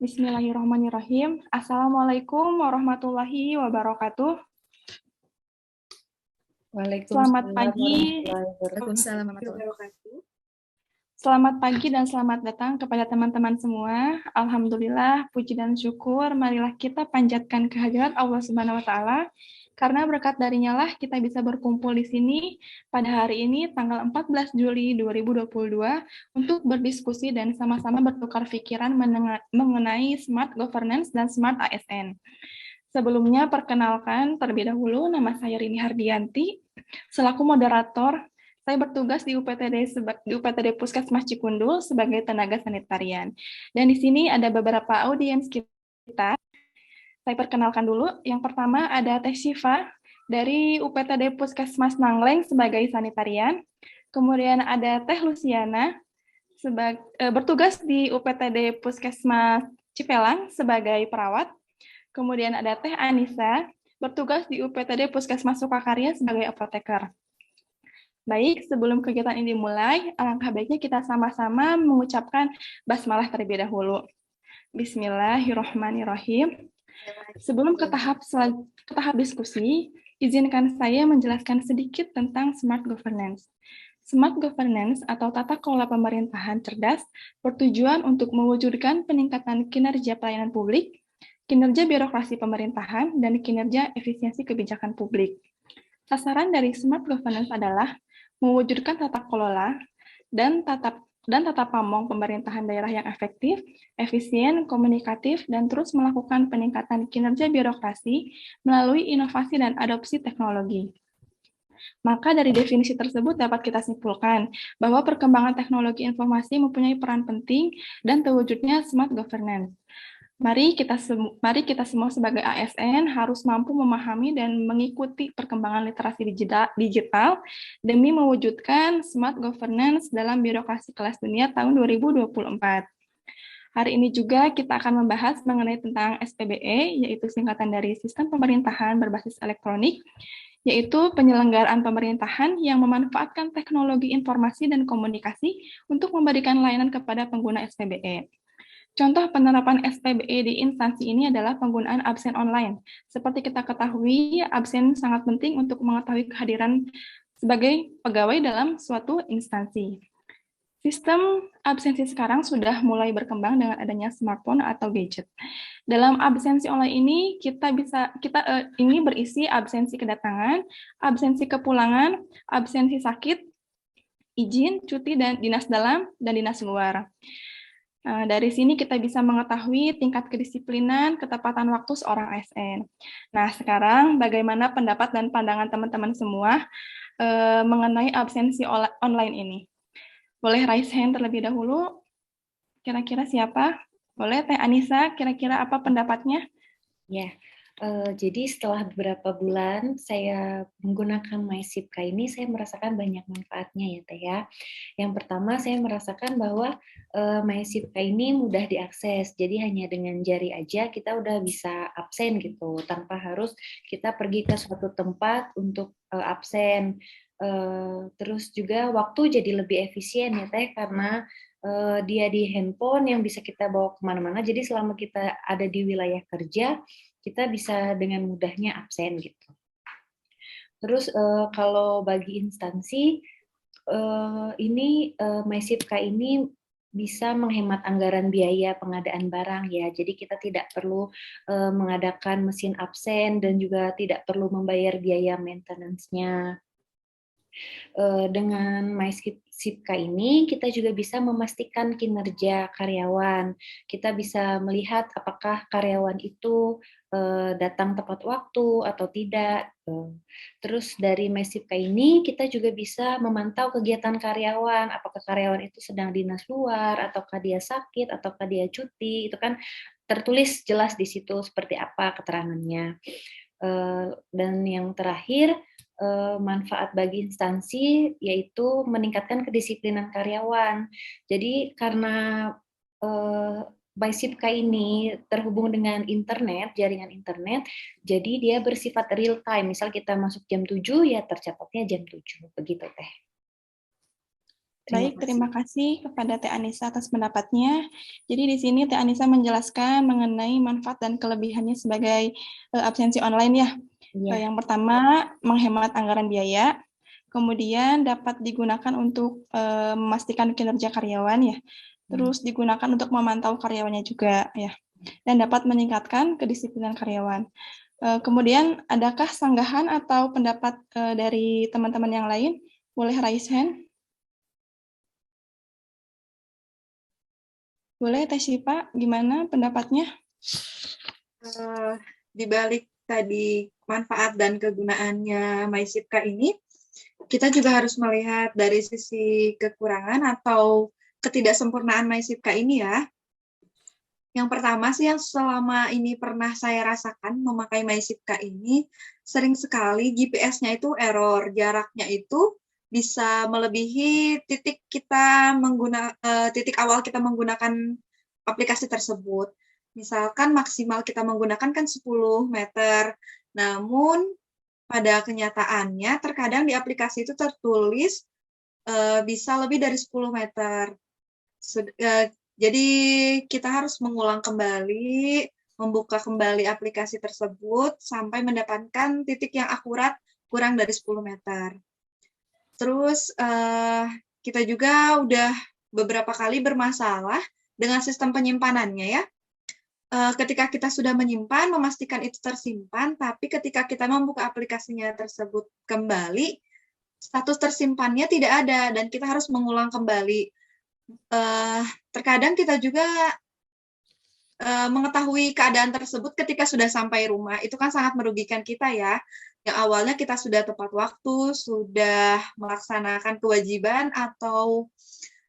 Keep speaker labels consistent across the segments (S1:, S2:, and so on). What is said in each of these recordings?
S1: Bismillahirrahmanirrahim. Assalamualaikum warahmatullahi wabarakatuh. Selamat
S2: Waalaikumsalam
S1: pagi.
S2: warahmatullahi wabarakatuh.
S1: Selamat pagi dan selamat datang kepada teman-teman semua. Alhamdulillah, puji dan syukur, marilah kita panjatkan kehadirat Allah Subhanahu wa taala. Karena berkat darinya lah kita bisa berkumpul di sini pada hari ini tanggal 14 Juli 2022 untuk berdiskusi dan sama-sama bertukar pikiran mengenai smart governance dan smart ASN. Sebelumnya perkenalkan terlebih dahulu, nama saya Rini Hardianti. Selaku moderator, saya bertugas di UPTD Puskesmas Cikundul sebagai tenaga sanitarian. Dan di sini ada beberapa audiens kita. Saya perkenalkan dulu. Yang pertama ada Teh Syifa dari UPTD Puskesmas Nangleng sebagai sanitarian. Kemudian ada Teh Luciana bertugas di UPTD Puskesmas Cipelang sebagai perawat. Kemudian ada Teh Anissa bertugas di UPTD Puskesmas Sukakarya sebagai apoteker. Baik, sebelum kegiatan ini dimulai, alangkah baiknya kita sama-sama mengucapkan basmalah terlebih dahulu. Bismillahirrahmanirrahim. Sebelum ke tahap diskusi, izinkan saya menjelaskan sedikit tentang smart governance. Smart governance atau tata kelola pemerintahan cerdas bertujuan untuk mewujudkan peningkatan kinerja pelayanan publik, kinerja birokrasi pemerintahan, dan kinerja efisiensi kebijakan publik. Sasaran dari smart governance adalah mewujudkan tata kelola dan tata pamong pemerintahan daerah yang efektif, efisien, komunikatif, dan terus melakukan peningkatan kinerja birokrasi melalui inovasi dan adopsi teknologi. Maka dari definisi tersebut dapat kita simpulkan bahwa perkembangan teknologi informasi mempunyai peran penting dan terwujudnya smart governance. Mari kita semua sebagai ASN harus mampu memahami dan mengikuti perkembangan literasi digital demi mewujudkan smart governance dalam birokrasi kelas dunia tahun 2024. Hari ini juga kita akan membahas mengenai tentang SPBE, yaitu singkatan dari Sistem Pemerintahan Berbasis Elektronik, yaitu penyelenggaraan pemerintahan yang memanfaatkan teknologi informasi dan komunikasi untuk memberikan layanan kepada pengguna SPBE. Contoh penerapan SPBE di instansi ini adalah penggunaan absen online. Seperti kita ketahui, absen sangat penting untuk mengetahui kehadiran sebagai pegawai dalam suatu instansi. Sistem absensi sekarang sudah mulai berkembang dengan adanya smartphone atau gadget. Dalam absensi online ini ini berisi absensi kedatangan, absensi kepulangan, absensi sakit, izin, cuti dan dinas dalam dan dinas luar. Dari sini kita bisa mengetahui tingkat kedisiplinan, ketepatan waktu seorang ASN. Nah, sekarang bagaimana pendapat dan pandangan teman-teman semua mengenai absensi online ini? Boleh raise hand terlebih dahulu. Kira-kira siapa? Boleh, Teh Anissa, kira-kira apa pendapatnya?
S2: Ya, jadi setelah beberapa bulan saya menggunakan MySipka ini, saya merasakan banyak manfaatnya ya Teh ya. Yang pertama saya merasakan bahwa MySipka ini mudah diakses, jadi hanya dengan jari aja kita udah bisa absen gitu, tanpa harus kita pergi ke suatu tempat untuk absen. Terus juga waktu jadi lebih efisien ya Teh, karena dia di handphone yang bisa kita bawa kemana-mana, jadi selama kita ada di wilayah kerja, kita bisa dengan mudahnya absen gitu. Terus kalau bagi instansi, ini MySipka ini bisa menghemat anggaran biaya pengadaan barang ya, jadi kita tidak perlu mengadakan mesin absen dan juga tidak perlu membayar biaya maintenance-nya. Dengan MySipka ini kita juga bisa memastikan kinerja karyawan. Kita bisa melihat apakah karyawan itu datang tepat waktu atau tidak. Terus dari MySipka ini kita juga bisa memantau kegiatan karyawan, apakah karyawan itu sedang dinas luar, ataukah dia sakit, ataukah dia cuti, itu kan tertulis jelas di situ seperti apa keterangannya. Dan yang terakhir, manfaat bagi instansi yaitu meningkatkan kedisiplinan karyawan. Jadi karena MySipka ini terhubung dengan internet, jaringan internet, jadi dia bersifat real time. Misal kita masuk jam 7, ya tercatatnya jam 7. Begitu, Teh.
S1: Terima kasih kepada Teh Anissa atas pendapatnya. Jadi di sini Teh Anissa menjelaskan mengenai manfaat dan kelebihannya sebagai absensi online ya. Yang pertama, menghemat anggaran biaya. Kemudian dapat digunakan untuk memastikan kinerja karyawan ya. Terus digunakan untuk memantau karyawannya juga ya. Dan dapat meningkatkan kedisiplinan karyawan. Kemudian adakah sanggahan atau pendapat dari teman-teman yang lain? Boleh raise hand? Boleh Teh Syifa, gimana pendapatnya?
S3: Di balik tadi manfaat dan kegunaannya MySipka ini, kita juga harus melihat dari sisi kekurangan atau ketidaksempurnaan MySipka ini ya. Yang pertama sih yang selama ini pernah saya rasakan memakai MySipka ini, sering sekali GPS-nya itu error, jaraknya itu bisa melebihi titik titik awal kita menggunakan aplikasi tersebut. Misalkan maksimal kita menggunakan kan 10 meter, namun pada kenyataannya terkadang di aplikasi itu tertulis bisa lebih dari 10 meter. Jadi kita harus mengulang kembali, membuka kembali aplikasi tersebut sampai mendapatkan titik yang akurat kurang dari 10 meter. Terus kita juga udah beberapa kali bermasalah dengan sistem penyimpanannya ya. Ketika kita sudah menyimpan, memastikan itu tersimpan, tapi ketika kita membuka aplikasinya tersebut kembali, status tersimpannya tidak ada dan kita harus mengulang kembali. Terkadang kita juga mengetahui keadaan tersebut ketika sudah sampai rumah, itu kan sangat merugikan kita ya. Yang awalnya kita sudah tepat waktu, sudah melaksanakan kewajiban atau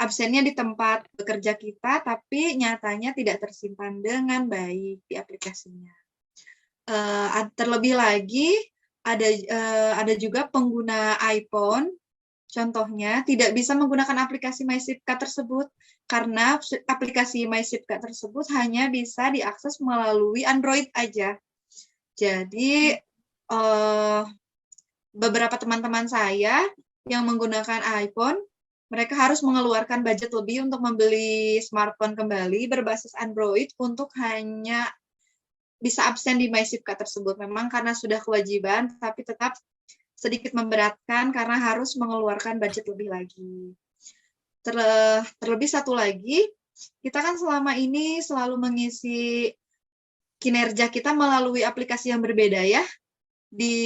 S3: absennya di tempat bekerja kita, tapi nyatanya tidak tersimpan dengan baik di aplikasinya. Terlebih lagi, ada juga pengguna iPhone, contohnya tidak bisa menggunakan aplikasi MySipka tersebut, karena aplikasi MySipka tersebut hanya bisa diakses melalui Android aja. Jadi, beberapa teman-teman saya yang menggunakan iPhone, mereka harus mengeluarkan budget lebih untuk membeli smartphone kembali berbasis Android untuk hanya bisa absen di MySipka tersebut. Memang karena sudah kewajiban, tapi tetap sedikit memberatkan karena harus mengeluarkan budget lebih lagi. Terlebih satu lagi, kita kan selama ini selalu mengisi kinerja kita melalui aplikasi yang berbeda ya, di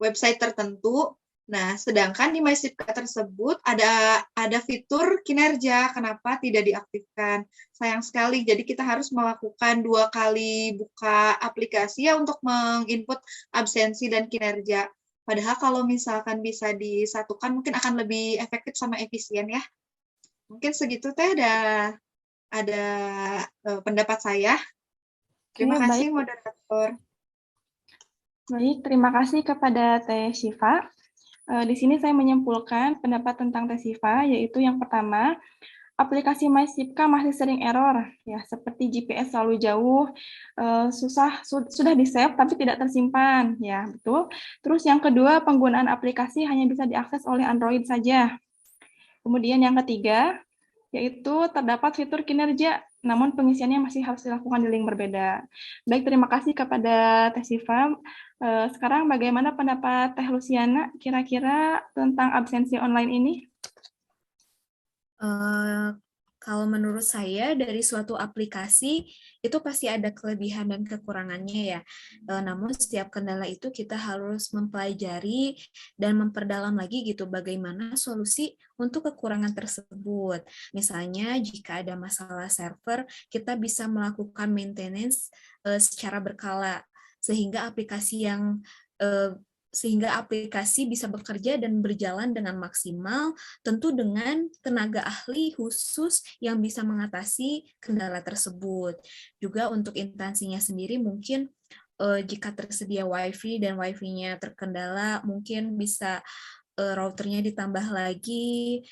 S3: website tertentu. Nah, sedangkan di MySipka tersebut ada fitur kinerja, kenapa tidak diaktifkan? Sayang sekali, jadi kita harus melakukan 2 kali buka aplikasi ya untuk menginput absensi dan kinerja. Padahal kalau misalkan bisa disatukan mungkin akan lebih efektif sama efisien ya. Mungkin segitu Teh ada pendapat saya. Terima kasih moderator.
S1: Baik, terima kasih kepada Teh Syifa. Di sini saya menyimpulkan pendapat tentang Teh Syifa, yaitu yang pertama, aplikasi MySipka masih sering error, ya seperti GPS selalu jauh, sudah di-save tapi tidak tersimpan, ya betul. Terus yang kedua, penggunaan aplikasi hanya bisa diakses oleh Android saja. Kemudian yang ketiga, yaitu terdapat fitur kinerja, namun pengisiannya masih harus dilakukan di link berbeda. Baik, terima kasih kepada Teh Syifa. Sekarang bagaimana pendapat Teh Luciana kira-kira tentang absensi online ini?
S4: Kalau menurut saya dari suatu aplikasi itu pasti ada kelebihan dan kekurangannya ya. Namun setiap kendala itu kita harus mempelajari dan memperdalam lagi gitu bagaimana solusi untuk kekurangan tersebut. Misalnya jika ada masalah server, kita bisa melakukan maintenance secara berkala sehingga aplikasi bisa bekerja dan berjalan dengan maksimal, tentu dengan tenaga ahli khusus yang bisa mengatasi kendala tersebut. Juga untuk instansinya sendiri mungkin jika tersedia WiFi dan WiFi-nya terkendala, mungkin bisa routernya ditambah lagi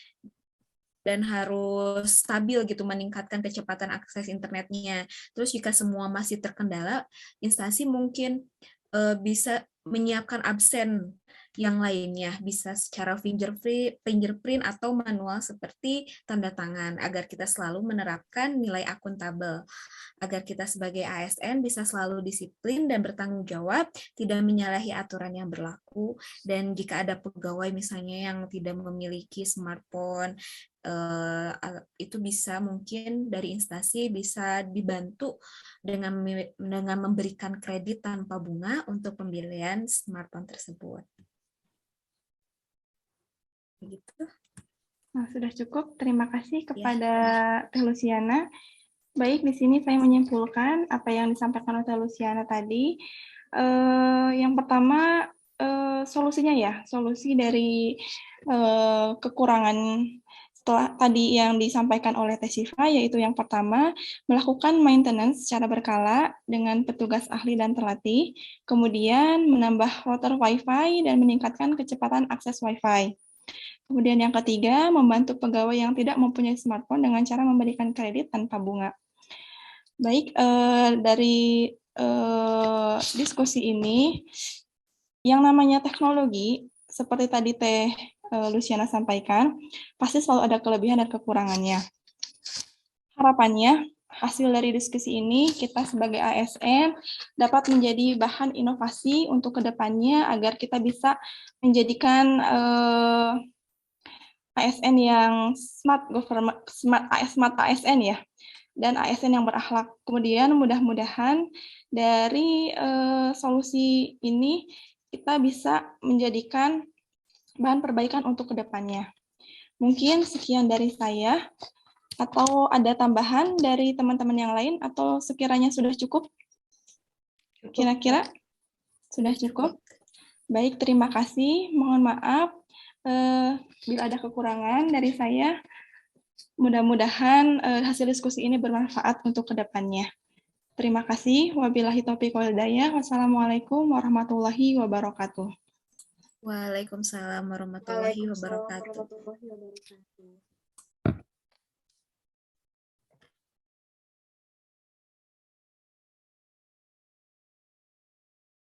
S4: dan harus stabil gitu, meningkatkan kecepatan akses internetnya. Terus jika semua masih terkendala, instansi mungkin bisa menyiapkan absen yang lainnya, bisa secara fingerprint atau manual seperti tanda tangan, agar kita selalu menerapkan nilai akuntabel, agar kita sebagai ASN bisa selalu disiplin dan bertanggung jawab, tidak menyalahi aturan yang berlaku, dan jika ada pegawai misalnya yang tidak memiliki smartphone, itu bisa mungkin dari instansi bisa dibantu dengan memberikan kredit tanpa bunga untuk pembelian smartphone tersebut. Begitu.
S1: Nah, sudah cukup. Terima kasih kepada Teh Luciana. Baik, di sini saya menyimpulkan apa yang disampaikan oleh Teh Luciana tadi. Yang pertama, solusinya ya, solusi dari kekurangan setelah tadi yang disampaikan oleh Teh Syifa, yaitu yang pertama, melakukan maintenance secara berkala dengan petugas ahli dan terlatih, kemudian menambah router Wi-Fi dan meningkatkan kecepatan akses Wi-Fi. Kemudian yang ketiga, membantu pegawai yang tidak mempunyai smartphone dengan cara memberikan kredit tanpa bunga. Baik, dari diskusi ini, yang namanya teknologi, seperti tadi Teh Luciana sampaikan, pasti selalu ada kelebihan dan kekurangannya. Harapannya, hasil dari diskusi ini, kita sebagai ASN dapat menjadi bahan inovasi untuk kedepannya agar kita bisa menjadikan ASN yang smart government, smart ASN ya, dan ASN yang berakhlak. Kemudian mudah-mudahan dari solusi ini kita bisa menjadikan bahan perbaikan untuk kedepannya. Mungkin sekian dari saya, atau ada tambahan dari teman-teman yang lain, atau sekiranya sudah cukup? Kira-kira sudah cukup? Baik, terima kasih. Mohon maaf bila ada kekurangan dari saya. Mudah-mudahan hasil diskusi ini bermanfaat untuk kedepannya. Terima kasih. Wabillahi taufiq wal hidayah. Wassalamualaikum warahmatullahi wabarakatuh.
S4: Waalaikumsalam warahmatullahi wabarakatuh.